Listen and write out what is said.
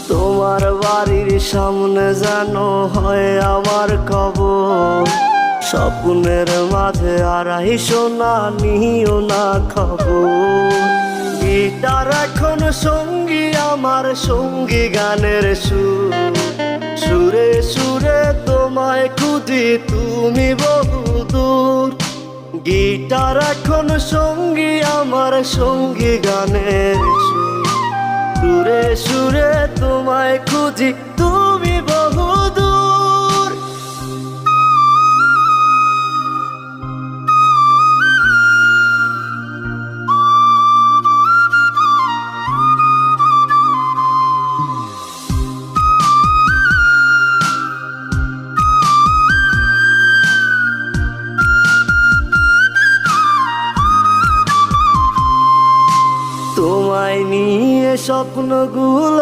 তোমার বাড়ির সামনে যেন হয় আমার কবর। স্বপ্নের মাঝে আড়াইশো না নিও না খবর। গিটার এখন সঙ্গী আমার, সঙ্গী গানের সুর। সুরে সুরে তোমায় খুঁজি তুমি বহুদূর। গিটার এখন সঙ্গী আমার, সঙ্গী গানের সুর। সুরে সুরে তোমায় খুঁজি তুমি বহুদূর। তোমায় নিয়ে স্বপ্নগুলো